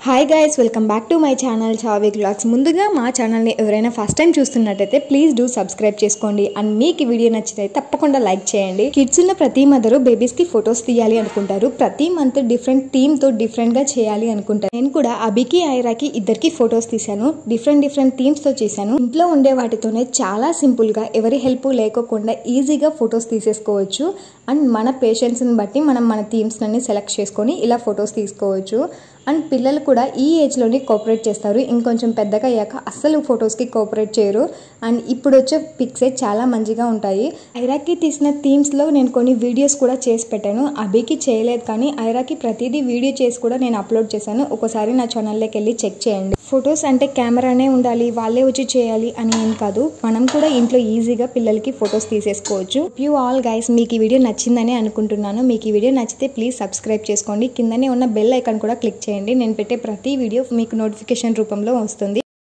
Hi guys, welcome back to my channel Chavik vlogs. ముందుగా మా ఛానల్ని ఎవరైనా ఫస్ట్ టైం చూస్తున్నట్టయితే ప్లీజ్ డూ సబ్స్క్రైబ్ చేసుకోండి. అండ్ మీకు ఈ వీడియో నచ్చితే తప్పకుండా లైక్ చేయండి. కిడ్స్ ఉన్న ప్రతి మదరు బేబీస్కి ఫొటోస్ తీయాలి అనుకుంటారు. ప్రతి మంత్ డిఫరెంట్ థీమ్తో డిఫరెంట్గా చేయాలి అనుకుంటారు. నేను కూడా అభికి ఐరాకి ఇద్దరికి ఫొటోస్ తీశాను. డిఫరెంట్ థీమ్స్తో చేశాను. ఇంట్లో ఉండే వాటితోనే చాలా సింపుల్గా ఎవరి హెల్ప్ లేకోకుండా ఈజీగా ఫొటోస్ తీసేసుకోవచ్చు. అండ్ మన పేషెన్స్ని బట్టి మనం మన థీమ్స్ని సెలెక్ట్ చేసుకొని ఇలా ఫొటోస్ తీసుకోవచ్చు. అండ్ పిల్లలు కూడా ఈ ఏజ్లోనే కోఆపరేట్ చేస్తారు. ఇంకొంచెం పెద్దగా అయ్యాక అస్సలు ఫొటోస్కి కోఆపరేట్ చేయరు. అండ్ ఇప్పుడు వచ్చే పిక్సే చాలా మంచిగా ఉంటాయి. ఐరాకి తీసిన థీమ్స్లో నేను కొన్ని వీడియోస్ కూడా చేసి పెట్టాను. అభికి చేయలేదు, కానీ ఐరాకి ప్రతిదీ వీడియో చేసి కూడా నేను అప్లోడ్ చేశాను. ఒకసారి నా ఛానల్లోకి వెళ్ళి చెక్ చేయండి. ఫొటోస్ అంటే కెమెరానే ఉండాలి, వాళ్ళే వచ్చి చేయాలి అని ఏం కాదు. మనం కూడా ఇంట్లో ఈజీగా పిల్లలకి ఫొటోస్ తీసేసుకోవచ్చు. యూ ఆల్ గైస్, మీకు ఈ వీడియో నచ్చిందని అనుకుంటున్నాను. మీకు ఈ వీడియో నచ్చితే ప్లీజ్ సబ్స్క్రైబ్ చేసుకోండి. కిందనే ఉన్న బెల్ ఐకాన్ కూడా క్లిక్ చేయండి. నేను పెట్టే ప్రతి వీడియో మీకు నోటిఫికేషన్ రూపంలో వస్తుంది.